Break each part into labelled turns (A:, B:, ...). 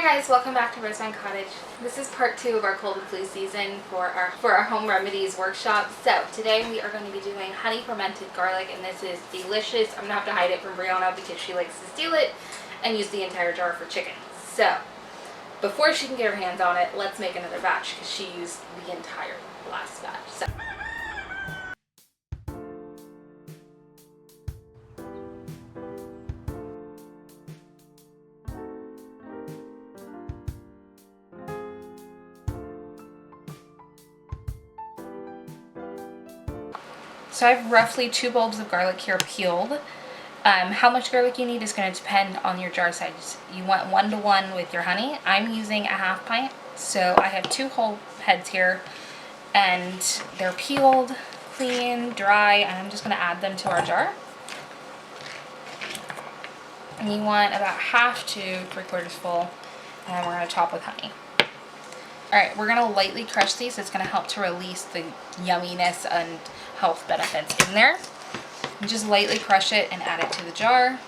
A: Hi guys, welcome back to Rosemont Cottage. This is part 2 of our cold and flu season for our home remedies workshop. So today we are going to be doing honey fermented garlic, and this is delicious. I'm going to have to hide it from Brianna because she likes to steal it and use the entire jar for chicken. So before she can get her hands on it, let's make another batch because she used the entire last batch. So I have roughly 2 bulbs of garlic here peeled. How much garlic you need is going to depend on your jar size. You want 1 to 1 with your honey. I'm using a half pint, so I have 2 whole heads here, and they're peeled, clean, dry, and I'm just going to add them to our jar. And you want about half to 3/4 full, and then we're going to top with honey. Alright, we're going to lightly crush these. It's going to help to release the yumminess and health benefits in there. And just lightly crush it and add it to the jar.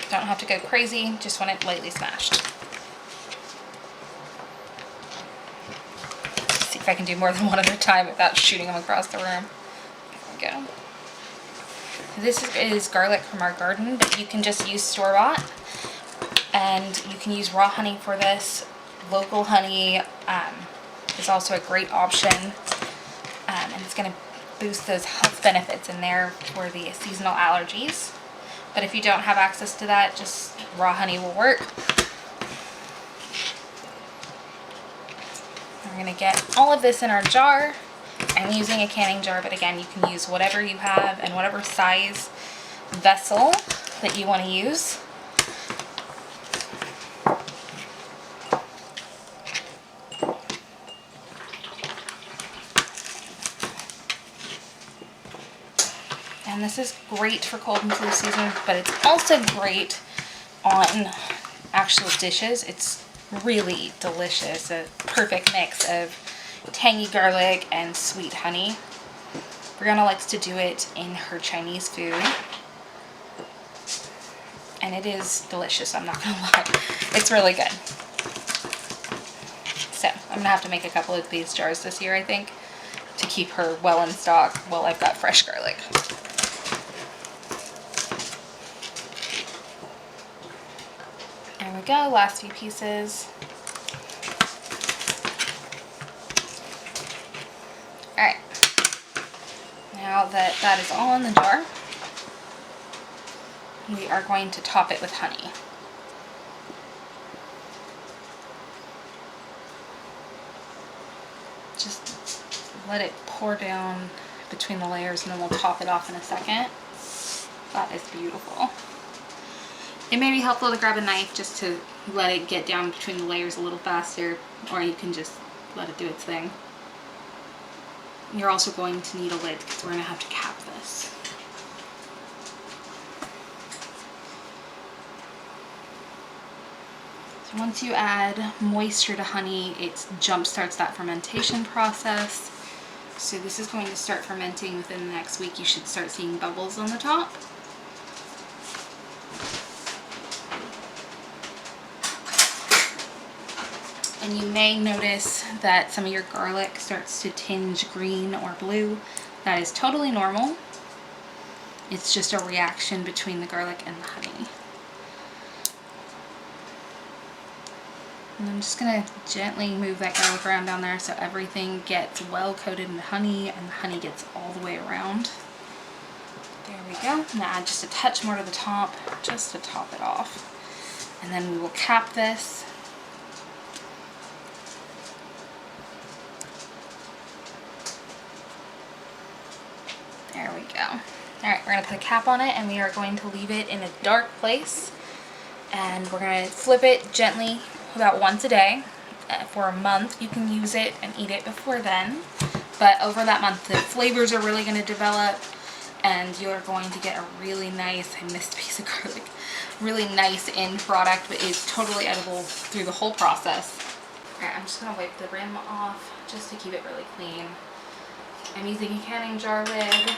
A: Don't have to go crazy, just want it lightly smashed. Let's see if I can do more than one at a time without shooting them across the room. There we go. This is garlic from our garden, but you can just use store-bought. And you can use raw honey for this. Local honey is also a great option. And it's going to boost those health benefits in there for the seasonal allergies. But if you don't have access to that, just raw honey will work. We're going to get all of this in our jar. I'm using a canning jar, but again, you can use whatever you have and whatever size vessel that you want to use. And this is great for cold and flu season, but it's also great on actual dishes. It's really delicious, a perfect mix of tangy garlic and sweet honey. Brianna likes to do it in her Chinese food, and it is delicious, I'm not gonna lie. It's really good. So I'm gonna have to make a couple of these jars this year, I think, to keep her well in stock while I've got fresh garlic. There we go, last few pieces. Alright, now that that is all in the jar, we are going to top it with honey. Just let it pour down between the layers, and then we'll top it off in a second. That is beautiful. It may be helpful to grab a knife just to let it get down between the layers a little faster, or you can just let it do its thing. You're also going to need a lid because we're going to have to cap this. So once you add moisture to honey, it jump starts that fermentation process. So this is going to start fermenting within the next week. You should start seeing bubbles on the top. And you may notice that some of your garlic starts to tinge green or blue. That is totally normal. It's just a reaction between the garlic and the honey. And I'm just going to gently move that garlic around down there so everything gets well coated in honey and the honey gets all the way around. There we go. Now add just a touch more to the top, just to top it off. And then we will cap this. There we go. Alright, we're going to put a cap on it, and we are going to leave it in a dark place. And we're going to flip it gently about once a day for a month. You can use it and eat it before then. But over that month, the flavors are really going to develop, and you're going to get a really nice, I missed a piece of garlic, really nice end product that is totally edible through the whole process. Alright, I'm just going to wipe the rim off just to keep it really clean. I'm using a canning jar lid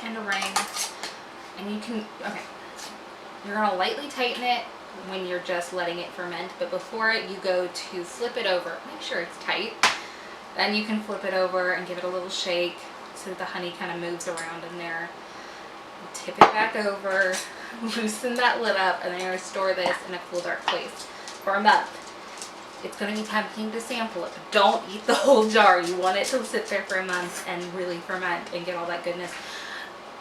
A: and a ring, and you can, okay, you're going to lightly tighten it when you're just letting it ferment. But before it, you go to flip it over. Make sure it's tight. Then you can flip it over and give it a little shake so that the honey kind of moves around in there. Tip it back over, loosen that lid up, and then you're going to store this in a cool, dark place for a month. It's going to be tempting to sample it, but don't eat the whole jar. You want it to sit there for a month and really ferment and get all that goodness.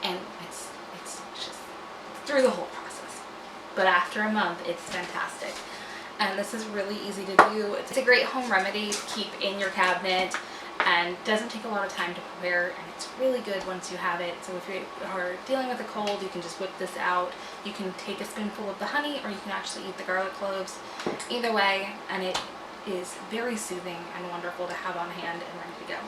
A: And it's just through the whole process. But after a month, it's fantastic. And this is really easy to do. It's a great home remedy to keep in your cabinet and doesn't take a lot of time to prepare, and it's really good once you have it. So if you are dealing with a cold, you can just whip this out. You can take a spoonful of the honey, or you can actually eat the garlic cloves. Either way, and it is very soothing and wonderful to have on hand and ready to go.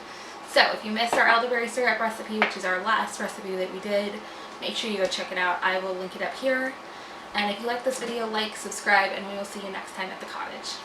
A: So if you missed our elderberry syrup recipe, which is our last recipe that we did, make sure you go check it out. I will link it up here. And if you like this video, like, subscribe, and we will see you next time at the cottage.